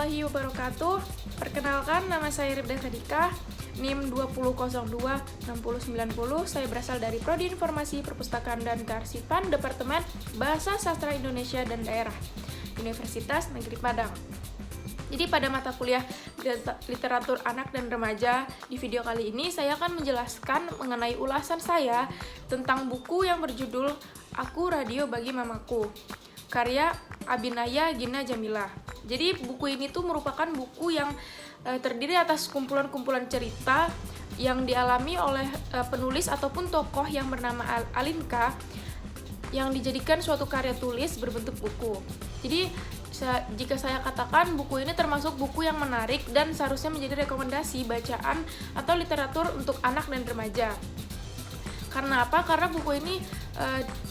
warahmatullahi wabarakatuh. Perkenalkan, nama saya Ribda Sadika, NIM 2002606090. Saya berasal dari Prodi Informasi Perpustakaan dan Kearsipan, Departemen Bahasa Sastra Indonesia dan Daerah, Universitas Negeri Padang. Jadi pada mata kuliah literatur anak dan remaja, di video kali ini saya akan menjelaskan mengenai ulasan saya tentang buku yang berjudul Aku Radio Bagi Mamaku, karya Abinaya Gina Jamila. Jadi buku ini tuh merupakan buku yang terdiri atas kumpulan-kumpulan cerita yang dialami oleh penulis ataupun tokoh yang bernama Alinka, yang dijadikan suatu karya tulis berbentuk buku. Jadi jika saya katakan buku ini termasuk buku yang menarik dan seharusnya menjadi rekomendasi bacaan atau literatur untuk anak dan remaja. Karena apa? Karena buku ini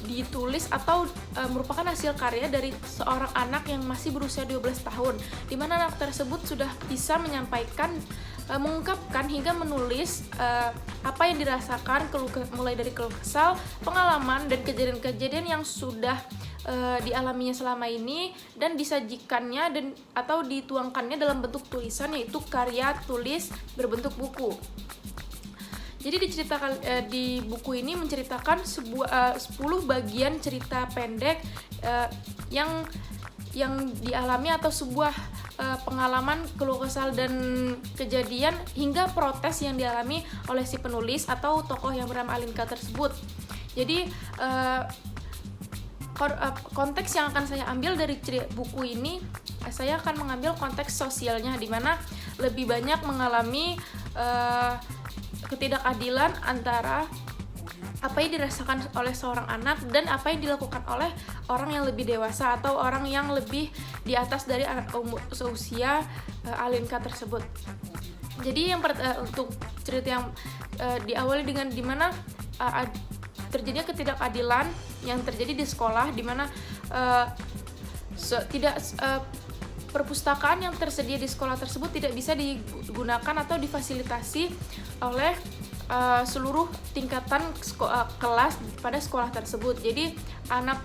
ditulis atau merupakan hasil karya dari seorang anak yang masih berusia 12 tahun, di mana anak tersebut sudah bisa menyampaikan, mengungkapkan hingga menulis apa yang dirasakan, mulai dari keluh kesal, pengalaman, dan kejadian-kejadian yang sudah dialaminya selama ini dan disajikannya atau dituangkannya dalam bentuk tulisan, yaitu karya tulis berbentuk buku. Jadi di buku ini menceritakan 10 bagian cerita pendek yang dialami atau sebuah pengalaman keluh kesal dan kejadian hingga protes yang dialami oleh si penulis atau tokoh yang bernama Alinka tersebut. Jadi konteks yang akan saya ambil dari buku ini, saya akan mengambil konteks sosialnya, di mana lebih banyak mengalami ketidakadilan antara apa yang dirasakan oleh seorang anak dan apa yang dilakukan oleh orang yang lebih dewasa atau orang yang lebih di atas dari seusia Alinka tersebut. Jadi untuk cerita yang diawali dengan dimana terjadinya ketidakadilan yang terjadi di sekolah, dimana perpustakaan yang tersedia di sekolah tersebut tidak bisa digunakan atau difasilitasi oleh seluruh tingkatan kelas pada sekolah tersebut. Jadi anak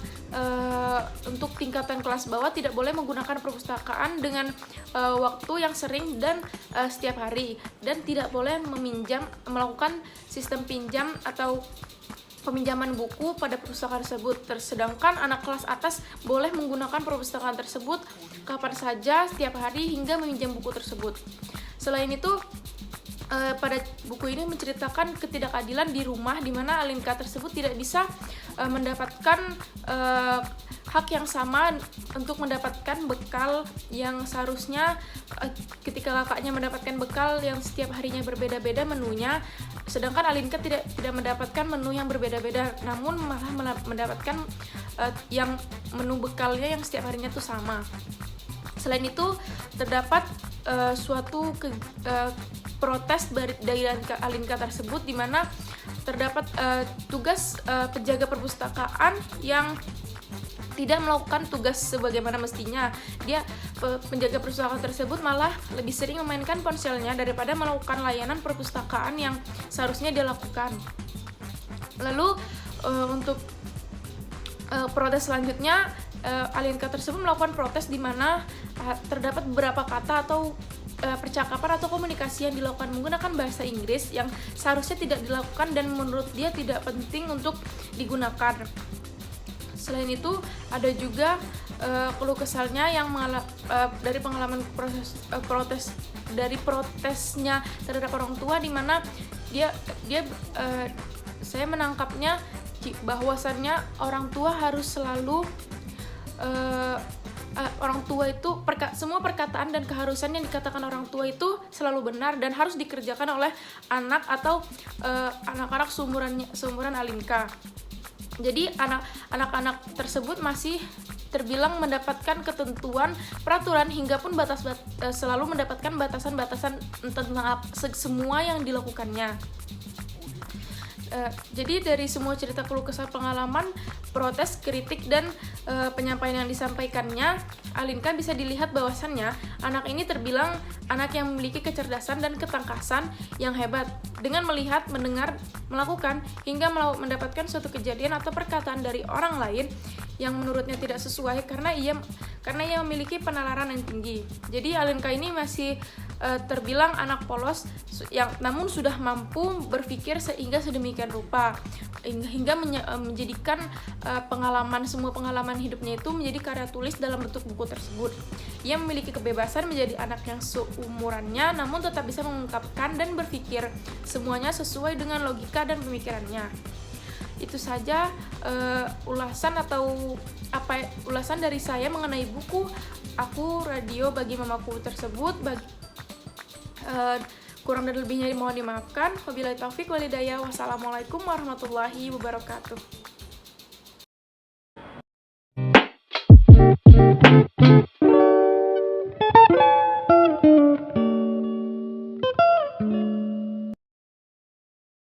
untuk tingkatan kelas bawah tidak boleh menggunakan perpustakaan dengan waktu yang sering dan setiap hari, dan tidak boleh melakukan sistem pinjam atau peminjaman buku pada perpustakaan tersebut. Sedangkan anak kelas atas boleh menggunakan perpustakaan tersebut kapan saja, setiap hari, hingga meminjam buku tersebut. Selain itu, pada buku ini menceritakan ketidakadilan di rumah, di mana Alinka tersebut tidak bisa mendapatkan hak yang sama untuk mendapatkan bekal yang seharusnya ketika kakaknya mendapatkan bekal yang setiap harinya berbeda-beda menunya, sedangkan Alinka tidak mendapatkan menu yang berbeda-beda, namun malah mendapatkan yang menu bekalnya yang setiap harinya tuh sama. Selain itu, terdapat suatu protes dari Alinka tersebut, di mana terdapat tugas penjaga perpustakaan yang tidak melakukan tugas sebagaimana mestinya. Penjaga perpustakaan tersebut malah lebih sering memainkan ponselnya daripada melakukan layanan perpustakaan yang seharusnya dia lakukan. Lalu untuk protes selanjutnya, Alinka tersebut melakukan protes di mana terdapat beberapa kata atau percakapan atau komunikasi yang dilakukan menggunakan bahasa Inggris yang seharusnya tidak dilakukan dan menurut dia tidak penting untuk digunakan. Selain itu, ada juga keluh kesalnya yang dari pengalaman protesnya terhadap orang tua, di mana saya menangkapnya bahwasannya orang tua harus selalu orang tua itu semua perkataan dan keharusan yang dikatakan orang tua itu selalu benar dan harus dikerjakan oleh anak atau anak-anak seumuran Alinka. Jadi anak-anak tersebut masih terbilang mendapatkan ketentuan, peraturan, hingga pun selalu mendapatkan batasan-batasan tentang semua yang dilakukannya. Jadi dari semua cerita keluh kesah, pengalaman, protes, kritik, dan penyampaian yang disampaikannya, Alinka bisa dilihat bahwasannya anak ini terbilang anak yang memiliki kecerdasan dan ketangkasan yang hebat. Dengan melihat, mendengar, melakukan, hingga mendapatkan suatu kejadian atau perkataan dari orang lain yang menurutnya tidak sesuai karena ia memiliki penalaran yang tinggi. Jadi Alenka ini masih terbilang anak polos yang namun sudah mampu berpikir sehingga sedemikian rupa hingga menjadikan semua pengalaman hidupnya itu menjadi karya tulis dalam bentuk buku tersebut. Ia memiliki kebebasan menjadi anak yang seumurannya namun tetap bisa mengungkapkan dan berpikir semuanya sesuai dengan logika dan pemikirannya. Itu saja ulasan dari saya mengenai buku Aku Radio Bagi Mamaku tersebut. Kurang dan lebihnya mohon dimaafkan. Wabillahi taufik walhidayah. Wassalamualaikum warahmatullahi wabarakatuh.